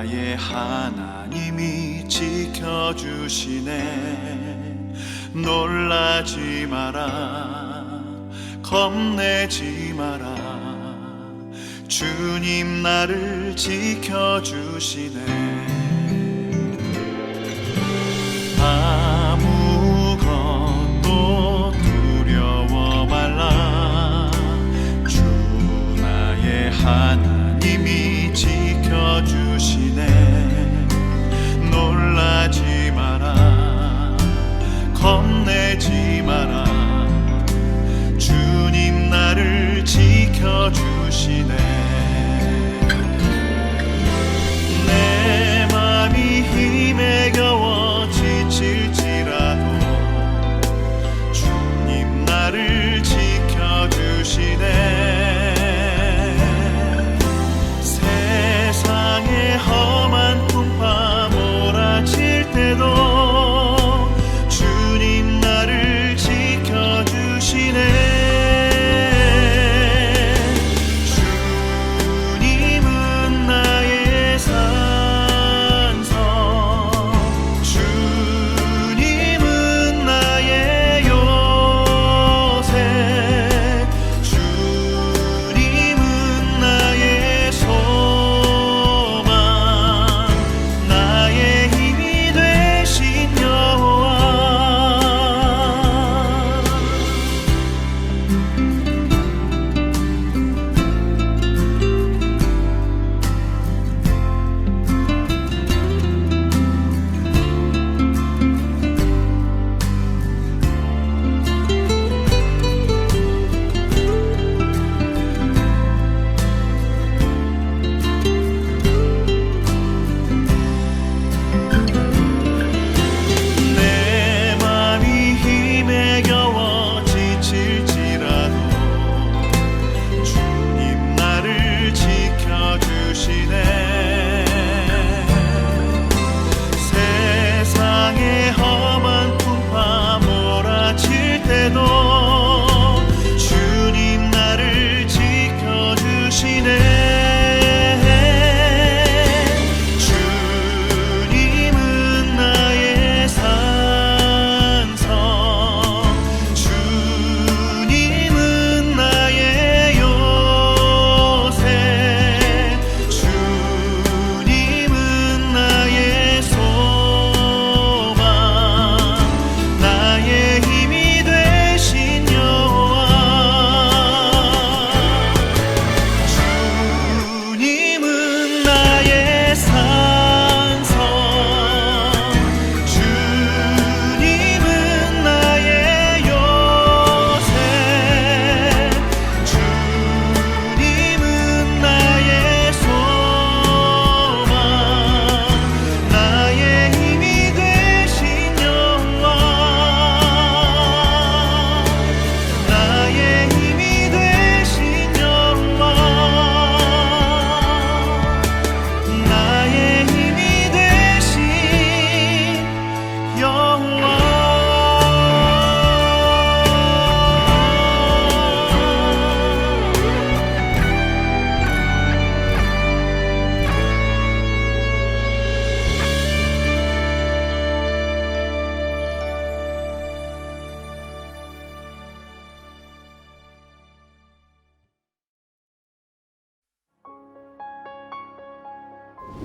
나의 하나님이 지켜주시네. 놀라지 마라, 겁내지 마라. 주님 나를 지켜주시네. 아무것도 두려워 말라. 주 나의 하나님이 지켜주시네. 놀라지 마라, 겁내지 마라. 주님 나를 지켜주시네. 내 맘이 힘에 겨워 지칠지라도 주님 나를 지켜주시네. 세상의 험한 풍파 몰아칠 때도 주님 나를 지켜주시네.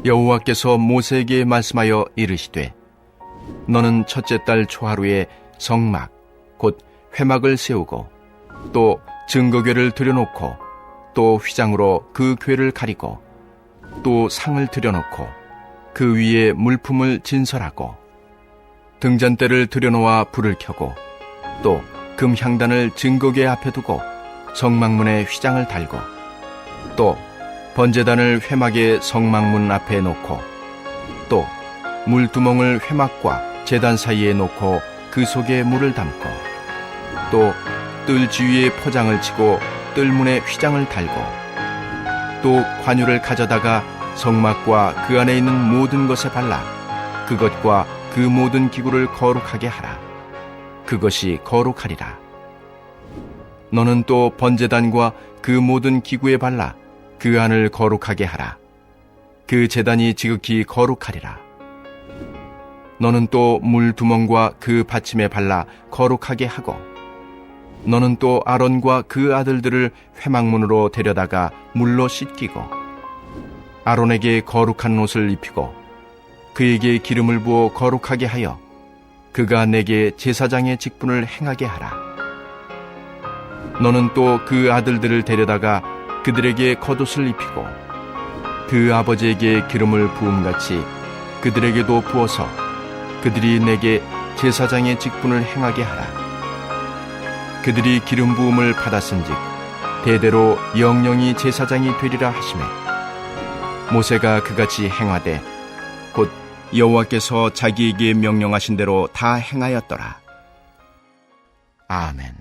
여호와께서 모세에게 말씀하여 이르시되 너는 첫째 달 초하루에 성막 곧 회막을 세우고 또 증거궤를 들여놓고 또 휘장으로 그 궤를 가리고 또 상을 들여놓고 그 위에 물품을 진설하고 등잔대를 들여놓아 불을 켜고 또 금향단을 증거궤 앞에 두고 성막문에 휘장을 달고 또 번제단을 회막의 성막문 앞에 놓고 또 물두멍을 회막과 제단 사이에 놓고 그 속에 물을 담고 또 뜰 주위에 포장을 치고 뜰문에 휘장을 달고 또 관유를 가져다가 성막과 그 안에 있는 모든 것에 발라 그것과 그 모든 기구를 거룩하게 하라. 그것이 거룩하리라. 너는 또 번제단과 그 모든 기구에 발라 그 안을 거룩하게 하라. 그 제단이 지극히 거룩하리라. 너는 또 물두멍과 그 받침에 발라 거룩하게 하고 너는 또 아론과 그 아들들을 회막문으로 데려다가 물로 씻기고 아론에게 거룩한 옷을 입히고 그에게 기름을 부어 거룩하게 하여 그가 내게 제사장의 직분을 행하게 하라. 너는 또 그 아들들을 데려다가 그들에게 겉옷을 입히고 그 아버지에게 기름을 부음같이 그들에게도 부어서 그들이 내게 제사장의 직분을 행하게 하라. 그들이 기름 부음을 받았은즉 대대로 영영이 제사장이 되리라 하시매 모세가 그같이 행하되 곧 여호와께서 자기에게 명령하신 대로 다 행하였더라. 아멘.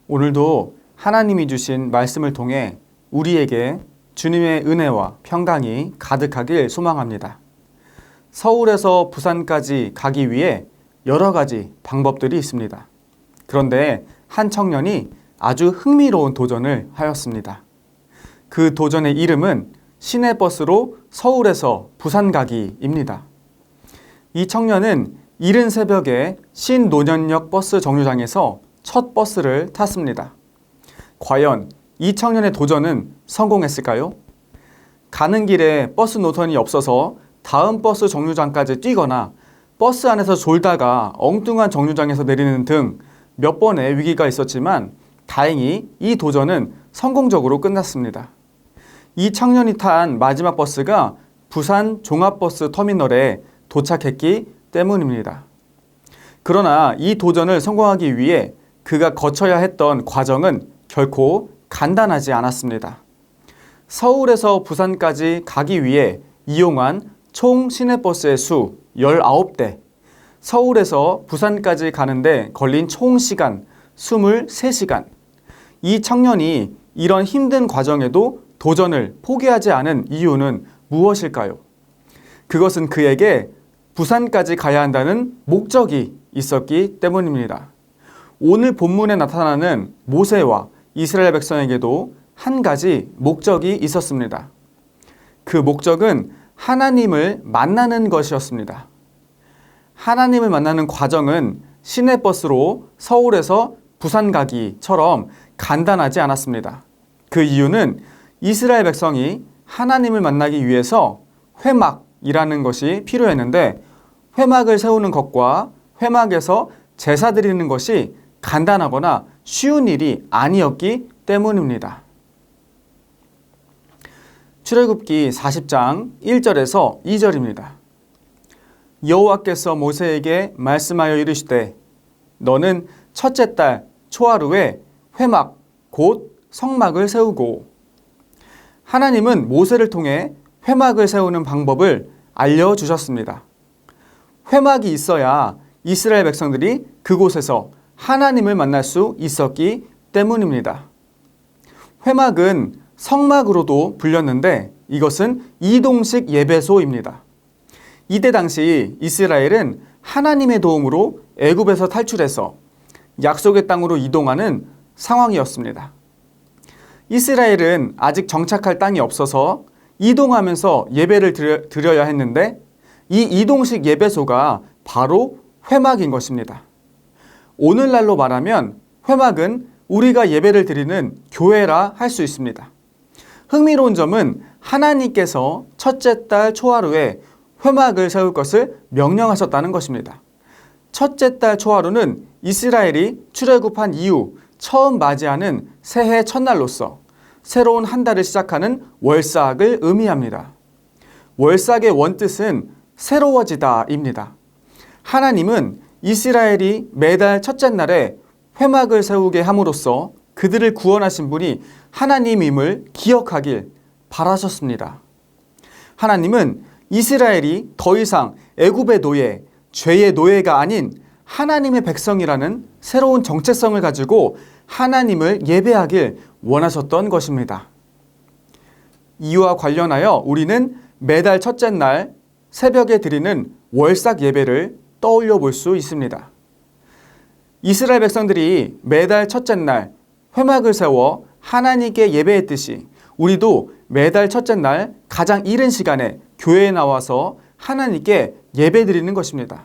오늘도 하나님이 주신 말씀을 통해 우리에게 주님의 은혜와 평강이 가득하길 소망합니다. 서울에서 부산까지 가기 위해 여러 가지 방법들이 있습니다. 그런데 한 청년이 아주 흥미로운 도전을 하였습니다. 그 도전의 이름은 시내버스로 서울에서 부산 가기입니다. 이 청년은 이른 새벽에 신논현역 버스 정류장에서 첫 버스를 탔습니다. 과연 이 청년의 도전은 성공했을까요? 가는 길에 버스 노선이 없어서 다음 버스 정류장까지 뛰거나 버스 안에서 졸다가 엉뚱한 정류장에서 내리는 등 몇 번의 위기가 있었지만 다행히 이 도전은 성공적으로 끝났습니다. 이 청년이 탄 마지막 버스가 부산 종합버스 터미널에 도착했기 때문입니다. 그러나 이 도전을 성공하기 위해 그가 거쳐야 했던 과정은 결코 간단하지 않았습니다. 서울에서 부산까지 가기 위해 이용한 총 시내버스의 수 19대, 서울에서 부산까지 가는데 걸린 총 시간 23시간. 이 청년이 이런 힘든 과정에도 도전을 포기하지 않은 이유는 무엇일까요? 그것은 그에게 부산까지 가야 한다는 목적이 있었기 때문입니다. 오늘 본문에 나타나는 모세와 이스라엘 백성에게도 한 가지 목적이 있었습니다. 그 목적은 하나님을 만나는 것이었습니다. 하나님을 만나는 과정은 시내버스로 서울에서 부산 가기처럼 간단하지 않았습니다. 그 이유는 이스라엘 백성이 하나님을 만나기 위해서 회막이라는 것이 필요했는데 회막을 세우는 것과 회막에서 제사 드리는 것이 간단하거나 쉬운 일이 아니었기 때문입니다. 출애굽기 40장 1절에서 2절입니다. 여호와께서 모세에게 말씀하여 이르시되 너는 첫째 달 초하루에 회막 곧 성막을 세우고. 하나님은 모세를 통해 회막을 세우는 방법을 알려주셨습니다. 회막이 있어야 이스라엘 백성들이 그곳에서 하나님을 만날 수 있었기 때문입니다. 회막은 성막으로도 불렸는데 이것은 이동식 예배소입니다. 이때 당시 이스라엘은 하나님의 도움으로 애굽에서 탈출해서 약속의 땅으로 이동하는 상황이었습니다. 이스라엘은 아직 정착할 땅이 없어서 이동하면서 예배를 드려야 했는데 이 이동식 예배소가 바로 회막인 것입니다. 오늘날로 말하면 회막은 우리가 예배를 드리는 교회라 할 수 있습니다. 흥미로운 점은 하나님께서 첫째 달 초하루에 회막을 세울 것을 명령하셨다는 것입니다. 첫째 달 초하루는 이스라엘이 출애굽한 이후 처음 맞이하는 새해 첫날로서 새로운 한 달을 시작하는 월삭을 의미합니다. 월삭의 원뜻은 새로워지다입니다. 하나님은 이스라엘이 매달 첫째 날에 회막을 세우게 함으로써 그들을 구원하신 분이 하나님임을 기억하길 바라셨습니다. 하나님은 이스라엘이 더 이상 애굽의 노예, 죄의 노예가 아닌 하나님의 백성이라는 새로운 정체성을 가지고 하나님을 예배하길 원하셨던 것입니다. 이와 관련하여 우리는 매달 첫째 날 새벽에 드리는 월삭 예배를 떠올려 볼 수 있습니다. 이스라엘 백성들이 매달 첫째 날 회막을 세워 하나님께 예배했듯이 우리도 매달 첫째 날 가장 이른 시간에 교회에 나와서 하나님께 예배드리는 것입니다.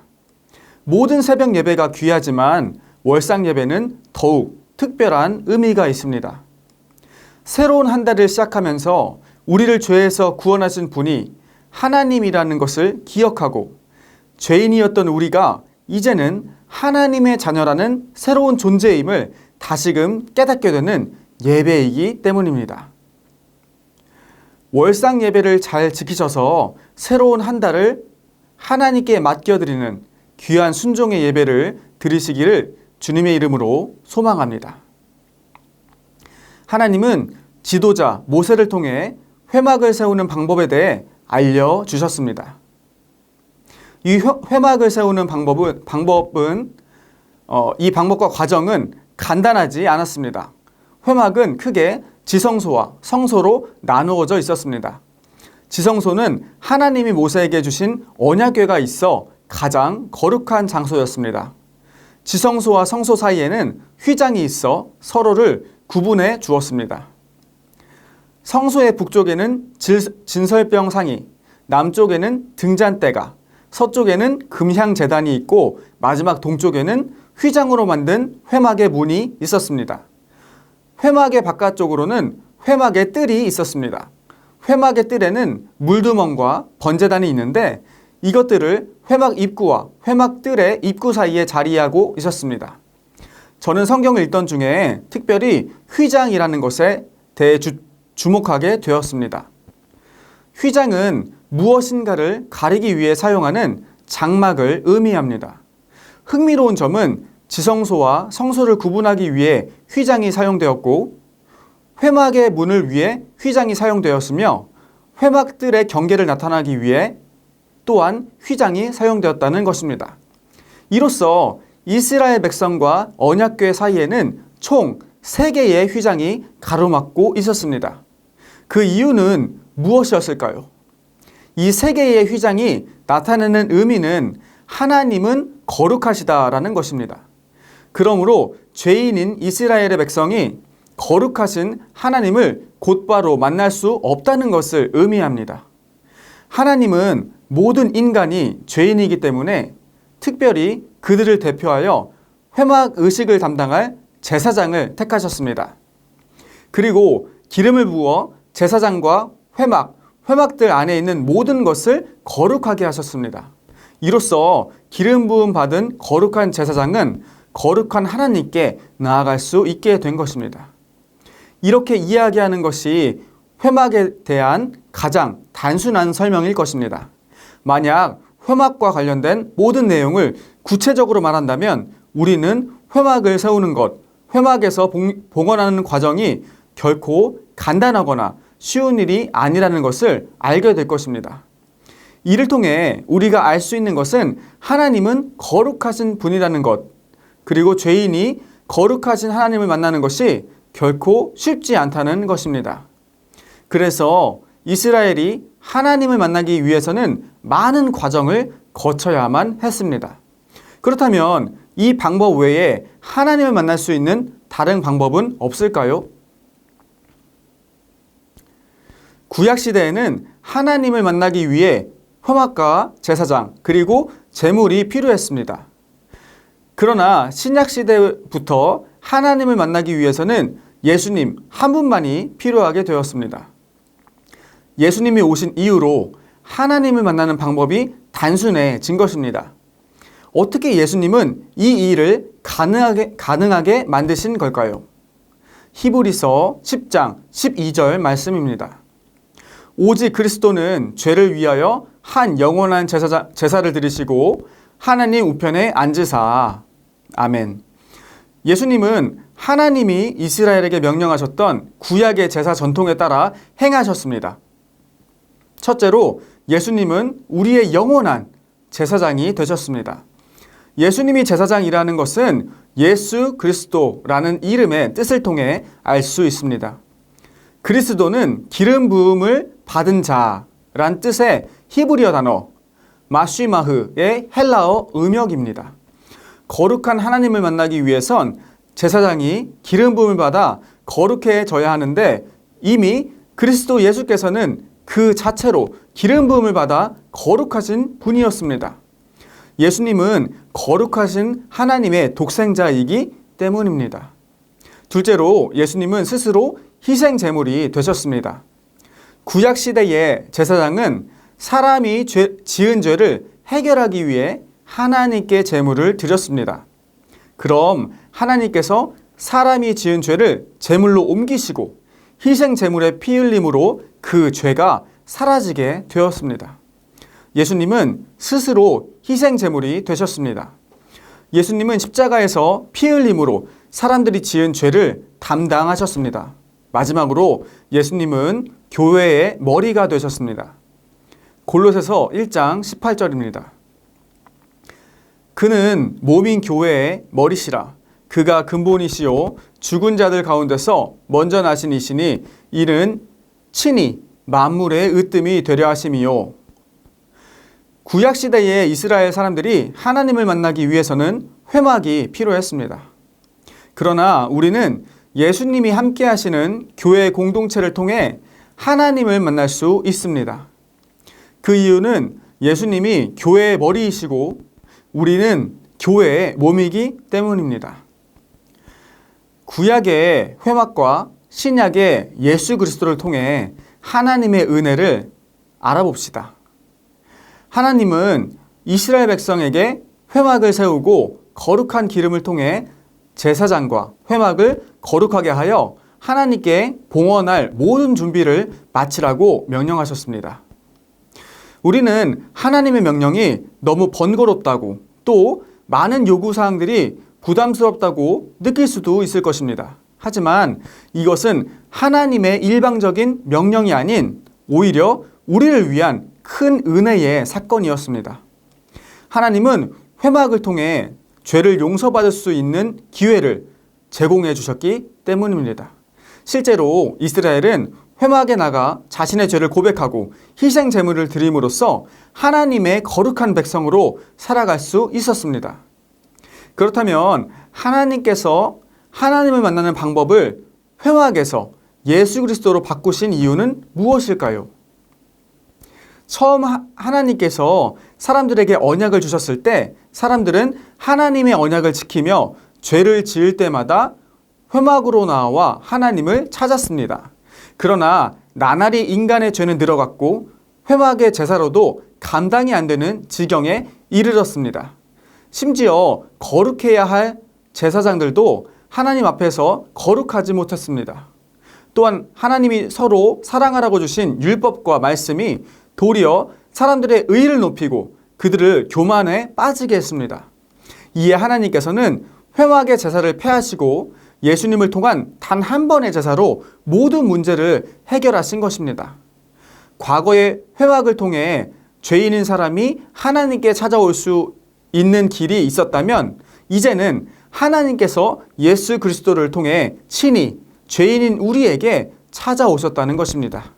모든 새벽 예배가 귀하지만 월상 예배는 더욱 특별한 의미가 있습니다. 새로운 한 달을 시작하면서 우리를 죄에서 구원하신 분이 하나님이라는 것을 기억하고 죄인이었던 우리가 이제는 하나님의 자녀라는 새로운 존재임을 다시금 깨닫게 되는 예배이기 때문입니다. 월상 예배를 잘 지키셔서 새로운 한 달을 하나님께 맡겨드리는 귀한 순종의 예배를 드리시기를 주님의 이름으로 소망합니다. 하나님은 지도자 모세를 통해 회막을 세우는 방법에 대해 알려주셨습니다. 이 회막을 세우는 이 방법과 과정은 간단하지 않았습니다. 회막은 크게 지성소와 성소로 나누어져 있었습니다. 지성소는 하나님이 모세에게 주신 언약궤가 있어 가장 거룩한 장소였습니다. 지성소와 성소 사이에는 휘장이 있어 서로를 구분해 주었습니다. 성소의 북쪽에는 진설병 상이, 남쪽에는 등잔대가, 서쪽에는 금향제단이 있고 마지막 동쪽에는 휘장으로 만든 회막의 문이 있었습니다. 회막의 바깥쪽으로는 회막의 뜰이 있었습니다. 회막의 뜰에는 물두멍과 번제단이 있는데 이것들을 회막 입구와 회막 뜰의 입구 사이에 자리하고 있었습니다. 저는 성경을 읽던 중에 특별히 휘장이라는 것에 대해 주목하게 되었습니다. 휘장은 무엇인가를 가리기 위해 사용하는 장막을 의미합니다. 흥미로운 점은 지성소와 성소를 구분하기 위해 휘장이 사용되었고 회막의 문을 위해 휘장이 사용되었으며 회막들의 경계를 나타나기 위해 또한 휘장이 사용되었다는 것입니다. 이로써 이스라엘 백성과 언약궤 사이에는 총 3개의 휘장이 가로막고 있었습니다. 그 이유는 무엇이었을까요? 이 3개의 휘장이 나타내는 의미는 하나님은 거룩하시다라는 것입니다. 그러므로 죄인인 이스라엘의 백성이 거룩하신 하나님을 곧바로 만날 수 없다는 것을 의미합니다. 하나님은 모든 인간이 죄인이기 때문에 특별히 그들을 대표하여 회막 의식을 담당할 제사장을 택하셨습니다. 그리고 기름을 부어 제사장과 회막들 안에 있는 모든 것을 거룩하게 하셨습니다. 이로써 기름 부음 받은 거룩한 제사장은 거룩한 하나님께 나아갈 수 있게 된 것입니다. 이렇게 이야기하는 것이 회막에 대한 가장 단순한 설명일 것입니다. 만약 회막과 관련된 모든 내용을 구체적으로 말한다면 우리는 회막을 세우는 것, 회막에서 봉헌하는 과정이 결코 간단하거나 쉬운 일이 아니라는 것을 알게 될 것입니다. 이를 통해 우리가 알 수 있는 것은 하나님은 거룩하신 분이라는 것, 그리고 죄인이 거룩하신 하나님을 만나는 것이 결코 쉽지 않다는 것입니다. 그래서 이스라엘이 하나님을 만나기 위해서는 많은 과정을 거쳐야만 했습니다. 그렇다면 이 방법 외에 하나님을 만날 수 있는 다른 방법은 없을까요? 구약시대에는 하나님을 만나기 위해 회막과 제사장 그리고 제물이 필요했습니다. 그러나 신약시대부터 하나님을 만나기 위해서는 예수님 한 분만이 필요하게 되었습니다. 예수님이 오신 이후로 하나님을 만나는 방법이 단순해진 것입니다. 어떻게 예수님은 이 일을 가능하게 만드신 걸까요? 히브리서 10장 12절 말씀입니다. 오직 그리스도는 죄를 위하여 한 영원한 제사를 드리시고 하나님 우편에 앉으사. 아멘. 예수님은 하나님이 이스라엘에게 명령하셨던 구약의 제사 전통에 따라 행하셨습니다. 첫째로 예수님은 우리의 영원한 제사장이 되셨습니다. 예수님이 제사장이라는 것은 예수 그리스도라는 이름의 뜻을 통해 알 수 있습니다. 그리스도는 기름 부음을 받은 자란 뜻의 히브리어 단어 마쉬마흐의 헬라어 음역입니다. 거룩한 하나님을 만나기 위해선 제사장이 기름 부음을 받아 거룩해져야 하는데 이미 그리스도 예수께서는 그 자체로 기름 부음을 받아 거룩하신 분이었습니다. 예수님은 거룩하신 하나님의 독생자이기 때문입니다. 둘째로 예수님은 스스로 희생 제물이 되셨습니다. 구약 시대의 제사장은 사람이 지은 죄를 해결하기 위해 하나님께 제물을 드렸습니다. 그럼 하나님께서 사람이 지은 죄를 제물로 옮기시고 희생 제물의 피 흘림으로 그 죄가 사라지게 되었습니다. 예수님은 스스로 희생 제물이 되셨습니다. 예수님은 십자가에서 피 흘림으로 사람들이 지은 죄를 담당하셨습니다. 마지막으로 예수님은 교회의 머리가 되셨습니다. 골로새서 1장 18절입니다. 그는 몸인 교회의 머리시라. 그가 근본이시요 죽은 자들 가운데서 먼저 나신 이시니 이는 친히 만물의 으뜸이 되려 하심이요. 구약시대의 이스라엘 사람들이 하나님을 만나기 위해서는 회막이 필요했습니다. 그러나 우리는 예수님이 함께 하시는 교회 공동체를 통해 하나님을 만날 수 있습니다. 그 이유는 예수님이 교회의 머리이시고 우리는 교회의 몸이기 때문입니다. 구약의 회막과 신약의 예수 그리스도를 통해 하나님의 은혜를 알아봅시다. 하나님은 이스라엘 백성에게 회막을 세우고 거룩한 기름을 통해 제사장과 회막을 거룩하게 하여 하나님께 봉헌할 모든 준비를 마치라고 명령하셨습니다. 우리는 하나님의 명령이 너무 번거롭다고 또 많은 요구사항들이 부담스럽다고 느낄 수도 있을 것입니다. 하지만 이것은 하나님의 일방적인 명령이 아닌 오히려 우리를 위한 큰 은혜의 사건이었습니다. 하나님은 회막을 통해 죄를 용서받을 수 있는 기회를 제공해 주셨기 때문입니다. 실제로 이스라엘은 회막에 나가 자신의 죄를 고백하고 희생 제물을 드림으로써 하나님의 거룩한 백성으로 살아갈 수 있었습니다. 그렇다면 하나님께서 하나님을 만나는 방법을 회막에서 예수 그리스도로 바꾸신 이유는 무엇일까요? 처음 하나님께서 사람들에게 언약을 주셨을 때 사람들은 하나님의 언약을 지키며 죄를 지을 때마다 회막으로 나와 하나님을 찾았습니다. 그러나 나날이 인간의 죄는 늘어갔고 회막의 제사로도 감당이 안 되는 지경에 이르렀습니다. 심지어 거룩해야 할 제사장들도 하나님 앞에서 거룩하지 못했습니다. 또한 하나님이 서로 사랑하라고 주신 율법과 말씀이 도리어 사람들의 의의를 높이고 그들을 교만에 빠지게 했습니다. 이에 하나님께서는 회막의 제사를 폐하시고 예수님을 통한 단 한 번의 제사로 모든 문제를 해결하신 것입니다. 과거의 회막을 통해 죄인인 사람이 하나님께 찾아올 수 있는 길이 있었다면 이제는 하나님께서 예수 그리스도를 통해 친히 죄인인 우리에게 찾아오셨다는 것입니다.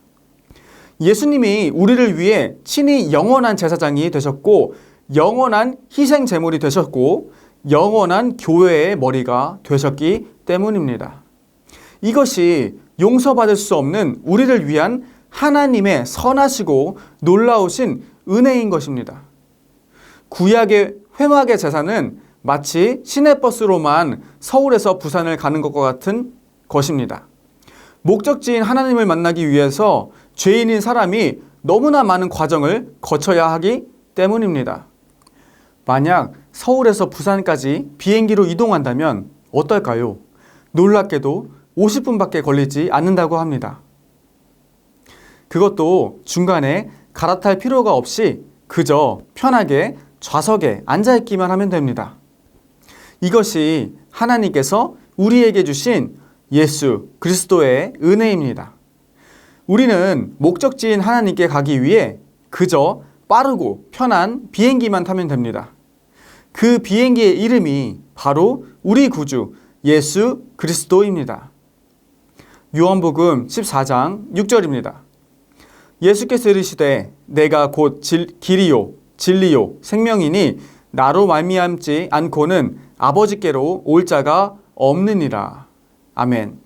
예수님이 우리를 위해 친히 영원한 제사장이 되셨고 영원한 희생 제물이 되셨고 영원한 교회의 머리가 되셨기 때문입니다. 이것이 용서받을 수 없는 우리를 위한 하나님의 선하시고 놀라우신 은혜인 것입니다. 구약의 회막의 제사는 마치 시내버스로만 서울에서 부산을 가는 것과 같은 것입니다. 목적지인 하나님을 만나기 위해서 죄인인 사람이 너무나 많은 과정을 거쳐야 하기 때문입니다. 만약 서울에서 부산까지 비행기로 이동한다면 어떨까요? 놀랍게도 50분밖에 걸리지 않는다고 합니다. 그것도 중간에 갈아탈 필요가 없이 그저 편하게 좌석에 앉아있기만 하면 됩니다. 이것이 하나님께서 우리에게 주신 예수 그리스도의 은혜입니다. 우리는 목적지인 하나님께 가기 위해 그저 빠르고 편한 비행기만 타면 됩니다. 그 비행기의 이름이 바로 우리 구주 예수 그리스도입니다. 요한복음 14장 6절입니다. 예수께서 이르시되 내가 곧 길이요 진리요 생명이니 나로 말미암지 않고는 아버지께로 올 자가 없느니라. 아멘.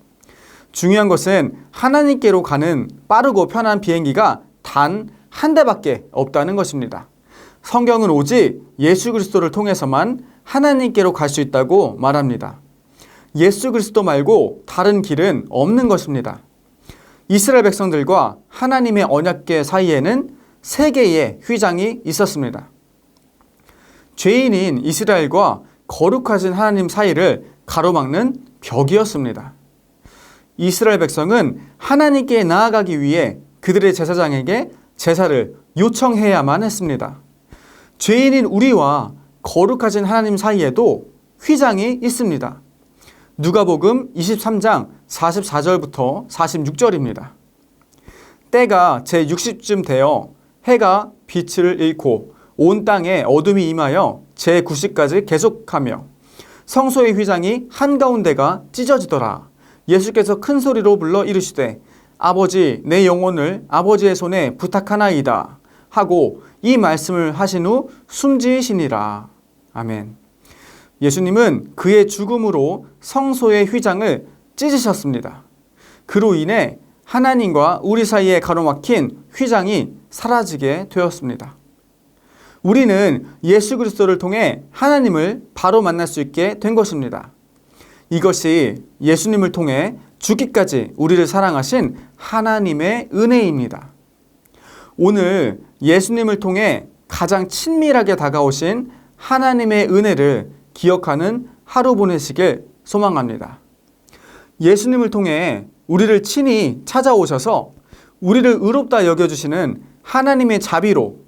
중요한 것은 하나님께로 가는 빠르고 편한 비행기가 단 한 대밖에 없다는 것입니다. 성경은 오직 예수 그리스도를 통해서만 하나님께로 갈 수 있다고 말합니다. 예수 그리스도 말고 다른 길은 없는 것입니다. 이스라엘 백성들과 하나님의 언약궤 사이에는 세 개의 휘장이 있었습니다. 죄인인 이스라엘과 거룩하신 하나님 사이를 가로막는 벽이었습니다. 이스라엘 백성은 하나님께 나아가기 위해 그들의 제사장에게 제사를 요청해야만 했습니다. 죄인인 우리와 거룩하신 하나님 사이에도 휘장이 있습니다. 누가복음 23장 44절부터 46절입니다. 때가 제60쯤 되어 해가 빛을 잃고 온 땅에 어둠이 임하여 제90까지 계속하며 성소의 휘장이 한가운데가 찢어지더라. 예수께서 큰 소리로 불러 이르시되 아버지 내 영혼을 아버지의 손에 부탁하나이다 하고 이 말씀을 하신 후 숨지으시니라. 아멘. 예수님은 그의 죽음으로 성소의 휘장을 찢으셨습니다. 그로 인해 하나님과 우리 사이에 가로막힌 휘장이 사라지게 되었습니다. 우리는 예수 그리스도를 통해 하나님을 바로 만날 수 있게 된 것입니다. 이것이 예수님을 통해 죽기까지 우리를 사랑하신 하나님의 은혜입니다. 오늘 예수님을 통해 가장 친밀하게 다가오신 하나님의 은혜를 기억하는 하루 보내시길 소망합니다. 예수님을 통해 우리를 친히 찾아오셔서 우리를 의롭다 여겨주시는 하나님의 자비로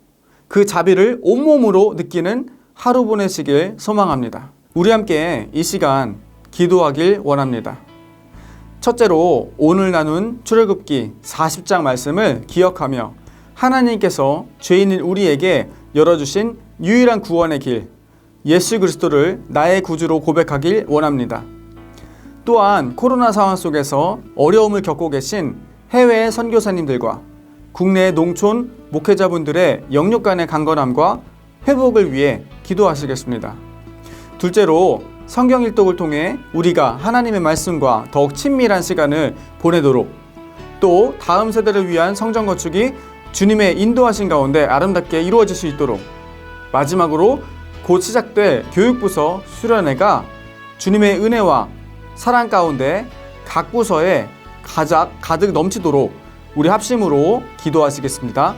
그 자비를 온몸으로 느끼는 하루 보내시길 소망합니다. 우리 함께 이 시간 기도하길 원합니다. 첫째로 오늘 나눈 출애굽기 40장 말씀을 기억하며 하나님께서 죄인인 우리에게 열어주신 유일한 구원의 길, 예수 그리스도를 나의 구주로 고백하길 원합니다. 또한 코로나 상황 속에서 어려움을 겪고 계신 해외 선교사님들과 국내 농촌 목회자분들의 영육 간의 강건함과 회복을 위해 기도하시겠습니다. 둘째로 성경 일독을 통해 우리가 하나님의 말씀과 더욱 친밀한 시간을 보내도록, 또 다음 세대를 위한 성전 건축이 주님의 인도하신 가운데 아름답게 이루어질 수 있도록, 마지막으로 곧 시작될 교육부서 수련회가 주님의 은혜와 사랑 가운데 각 부서에 가득 넘치도록 우리 합심으로 기도하시겠습니다.